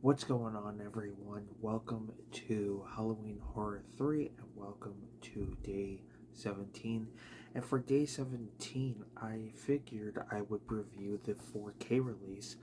What's going on, everyone? Welcome to Halloween Horror 3 and welcome to day 17. And for day 17, I figured I would review the 4K release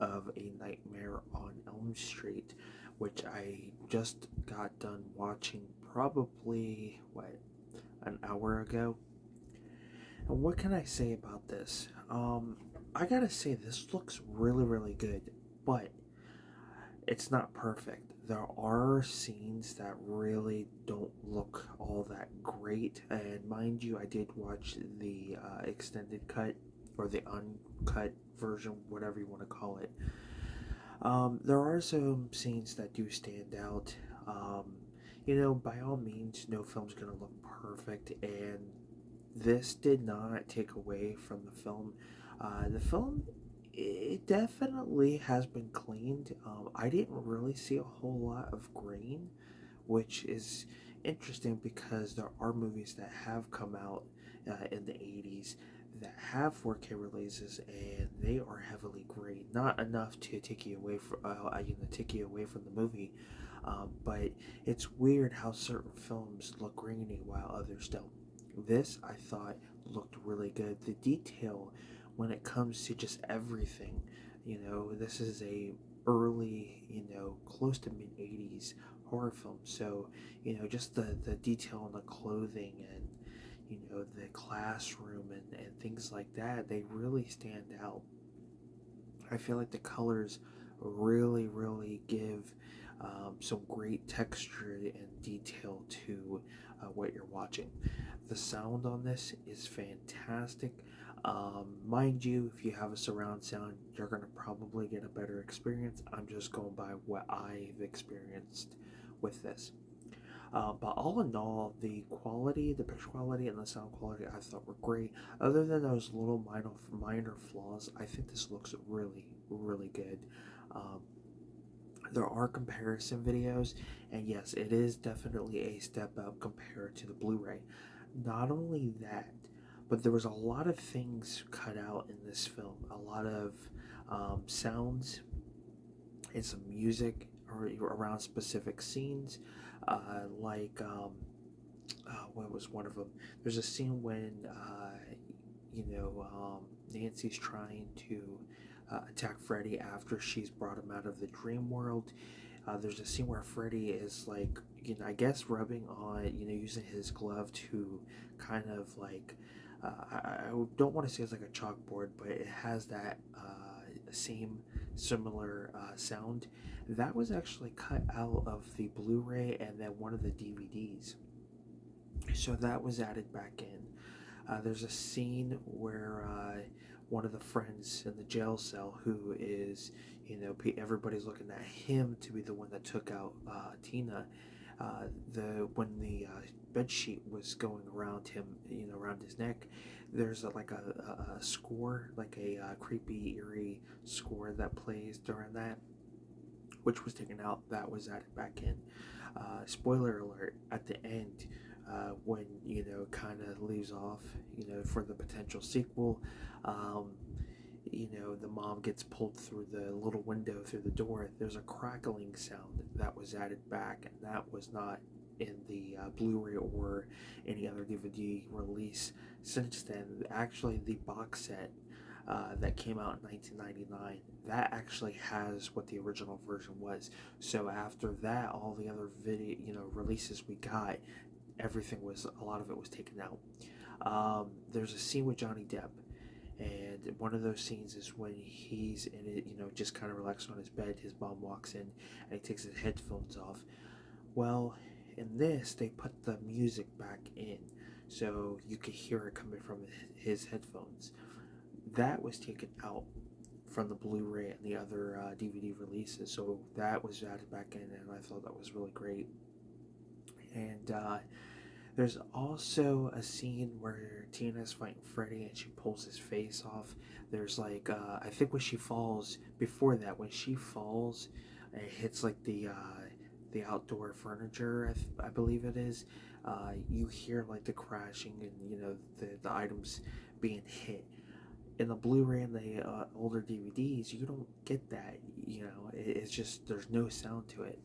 of A Nightmare on Elm Street, which I just got done watching probably, an hour ago. And what can I say about this? I gotta say, this looks really, really good, but it's not perfect. There are scenes that really don't look all that great, and mind you, I did watch the extended cut or the uncut version, whatever you want to call it. There are some scenes that do stand out. By all means, no film's gonna look perfect, and this did not take away from the film. The film, it definitely has been cleaned. I didn't really see a whole lot of green, which is interesting because there are movies that have come out in the 80s that have 4K releases and they are heavily green. Not enough to take you away from the movie, but it's weird how certain films look grainy while others don't. This I thought looked really good. The detail when it comes to just everything, this is a early, close to mid 80s horror film. So, just the detail on the clothing and the classroom and things like that, they really stand out. I feel like the colors really give some great texture and detail to what you're watching. The sound on this is fantastic. Mind you, if you have a surround sound, you're going to probably get a better experience. I'm just going by what I've experienced with this. But all in all, the picture quality, and the sound quality, I thought were great. Other than those little minor flaws, I think this looks really good. Um, there are comparison videos, and yes, it is definitely a step up compared to the Blu-ray. Not only that, but there was a lot of things cut out in this film. A lot of sounds and some music around specific scenes, what was one of them? There's a scene when Nancy's trying to attack Freddy after she's brought him out of the dream world. There's a scene where Freddy is like, I guess rubbing on, using his glove to kind of like, I don't want to say it's like a chalkboard, but it has that same similar sound. That was actually cut out of the Blu-ray and then one of the DVDs. So that was added back in. There's a scene where one of the friends in the jail cell, who is, everybody's looking at him to be the one that took out Tina. When the bed sheet was going around him, around his neck, there's a score, like a creepy, eerie score that plays during that, which was taken out. That was added back in. Spoiler alert: at the end, when kind of leaves off, for the potential sequel. Um, the mom gets pulled through the little window through the door. There's a crackling sound that was added back, and that was not in the Blu-ray or any other DVD release since then. Actually, the box set that came out in 1999, that actually has what the original version was. So after that, all the other video releases we got, a lot of it was taken out. There's a scene with Johnny Depp, and one of those scenes is when he's in it, just kind of relaxed on his bed. His mom walks in and he takes his headphones off. Well, in this, they put the music back in so you could hear it coming from his headphones. That was taken out from the Blu-ray and the other DVD releases, so that was added back in, and I thought that was really great. And there's also a scene where Tina's fighting Freddy and she pulls his face off. There's like, I think when she falls, before that, when she falls, and it hits like the outdoor furniture, I believe it is. You hear like the crashing and the items being hit. in the Blu-ray and the older DVDs, you don't get that. It's just there's no sound to it.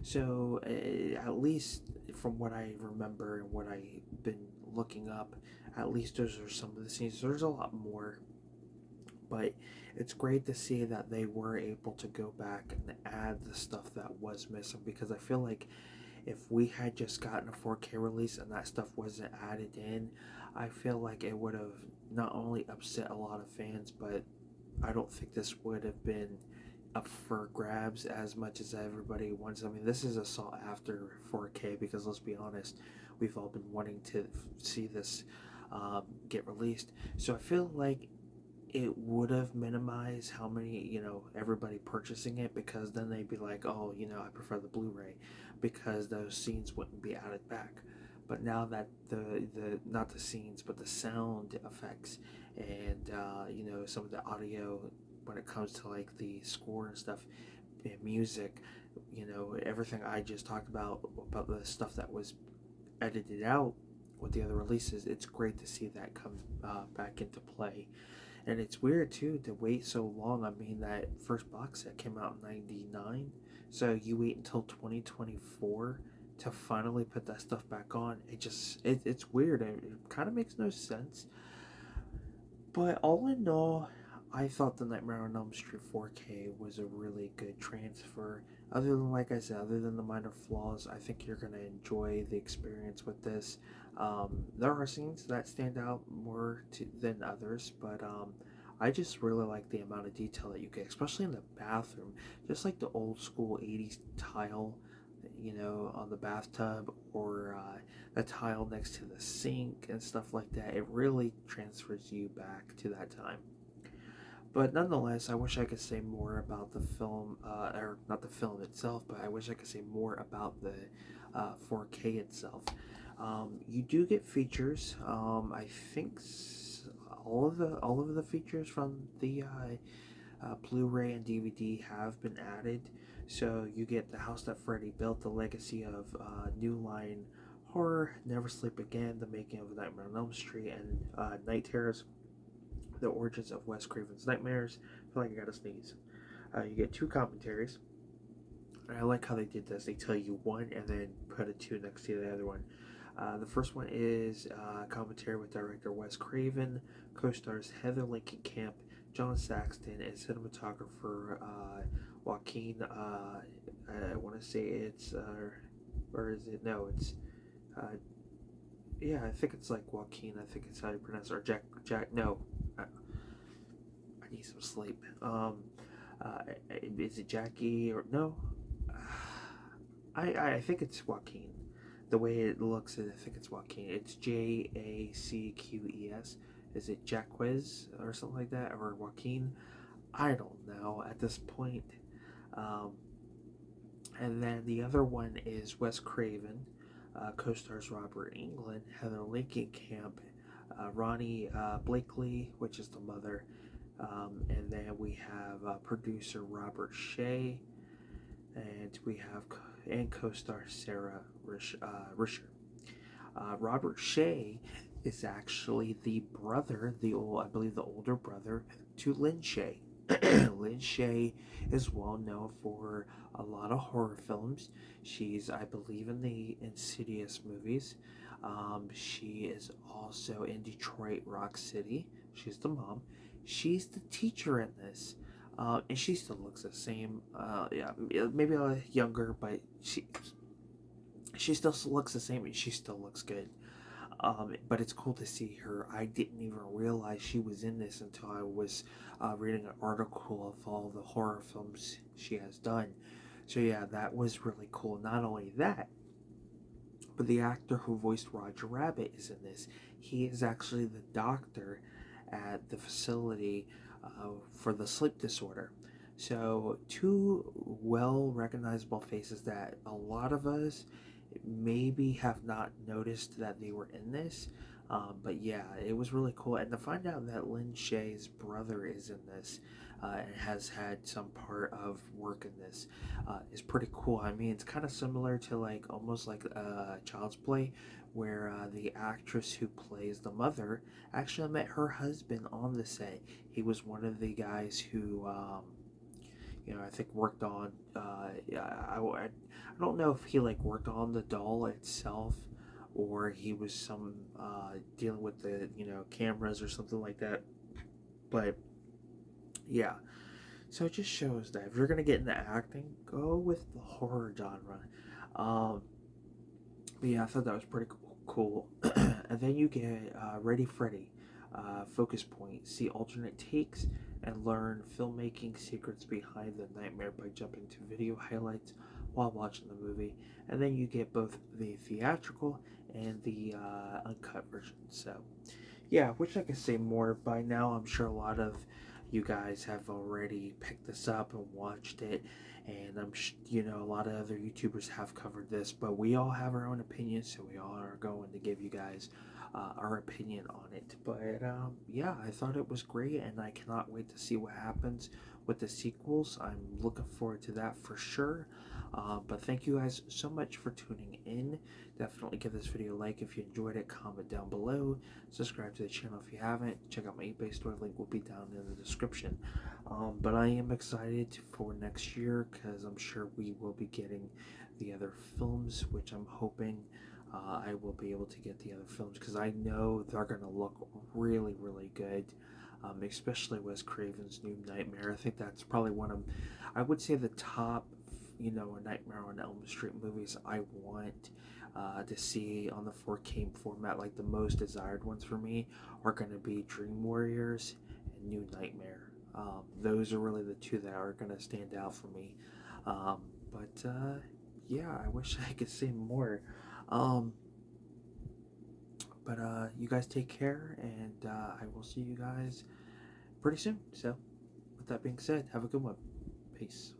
So at least from what I remember and what I've been looking up, at least those are some of the scenes. There's a lot more, but it's great to see that they were able to go back and add the stuff that was missing, because I feel like if we had just gotten a 4K release and that stuff wasn't added in, I feel like it would have not only upset a lot of fans, but I don't think this would have been up for grabs as much as everybody wants. I mean, this is a sought after 4K, because let's be honest, we've all been wanting to see this get released. So I feel like it would have minimized how many, everybody purchasing it, because then they'd be like, oh, I prefer the Blu-ray, because those scenes wouldn't be added back. But now that the not the scenes, but the sound effects and some of the audio when it comes to like the score and stuff and music, everything I just talked about the stuff that was edited out with the other releases, it's great to see that come back into play. And it's weird too to wait so long. I mean, that first box set came out in '99, so you wait until 2024 to finally put that stuff back on. It's weird. It kind of makes no sense. But all in all, I thought the Nightmare on Elm Street 4K was a really good transfer. Other than, like I said, other than the minor flaws, I think you're going to enjoy the experience with this. There are scenes that stand out more than others, but I just really like the amount of detail that you get, especially in the bathroom. Just like the old school 80s tile, on the bathtub, or the tile next to the sink and stuff like that. It really transfers you back to that time. But nonetheless, I wish I could say more about the film, or not the film itself, but I wish I could say more about the 4K itself. You do get features. I think all of the features from the Blu-ray and DVD have been added. So you get The House That Freddy Built, The Legacy of New Line Horror, Never Sleep Again, The Making of Nightmare on Elm Street, and Night Terrors, The Origins of Wes Craven's Nightmares. I feel like I gotta sneeze. You get 2 commentaries. And I like how they did this. They tell you one and then put a 2 next to the other one. The first one is commentary with director Wes Craven, co-stars Heather Langenkamp, John Saxton, and cinematographer Joaquin. I want to say it's, or is it? No, it's. Yeah, I think it's like Joaquin. I think it's how you pronounce it. Or Jack. No, I need some sleep. Is it Jackie or no? I think it's Joaquin. The way it looks, I think it's Joaquin. It's Jacques. Is it Jaquez or something like that, or Joaquin? I don't know at this point. Um, and then the other one is Wes Craven, co-stars Robert Englund, Heather Langenkamp, Ronnie Blakely, which is the mother, and then we have producer Robert Shea, and we have co-star Sarah Risher. Robert Shea is actually the brother, I believe the older brother to Lin Shaye. Lin Shaye is well known for a lot of horror films. She's, I believe, in the Insidious movies. She is also in Detroit Rock City. She's the mom. She's the teacher in this. And she still looks the same. Yeah, maybe a little younger, but she still looks the same, and she still looks good. But it's cool to see her. I didn't even realize she was in this until I was reading an article of all the horror films she has done. So yeah, that was really cool. Not only that, but the actor who voiced Roger Rabbit is in this. He is actually the doctor at the facility for the sleep disorder. So 2 well recognizable faces that a lot of us maybe have not noticed that they were in this. But yeah, it was really cool. And to find out that Lin Shaye's brother is in this, and has had some part of work in this, is pretty cool. I mean, it's kind of similar to like almost like Child's Play, where the actress who plays the mother actually met her husband on the set. He was one of the guys who, I think worked on. I don't know if he like worked on the doll itself, or he was some dealing with the cameras or something like that. But yeah, so it just shows that if you're gonna get into acting, go with the horror genre. Um, but yeah, I thought that was pretty cool. And then you get Ready Freddy, Focus Point, see alternate takes, and learn filmmaking secrets behind the nightmare by jumping to video highlights while watching the movie. And then you get both the theatrical and the uncut version. So, yeah, wish I could say more. By now, I'm sure a lot of you guys have already picked this up and watched it, and a lot of other YouTubers have covered this, but we all have our own opinions, so we all are going to give you guys our opinion on it. But yeah, I thought it was great, and I cannot wait to see what happens with the sequels. I'm looking forward to that for sure. But thank you guys so much for tuning in. Definitely give this video a like if you enjoyed it, comment down below, subscribe to the channel if you haven't, check out my eBay store, link will be down in the description. But I am excited for next year because I'm sure we will be getting the other films, which I'm hoping I will be able to get the other films because I know they're going to look really, really good. Especially Wes Craven's New Nightmare. I think that's probably one of, I would say, the top, Nightmare on Elm Street movies I want to see on the 4K format. Like the most desired ones for me are going to be Dream Warriors and New Nightmare. Those are really the two that are going to stand out for me. But yeah, I wish I could say more. Um, but you guys take care, and I will see you guys pretty soon. So, with that being said, have a good one. Peace.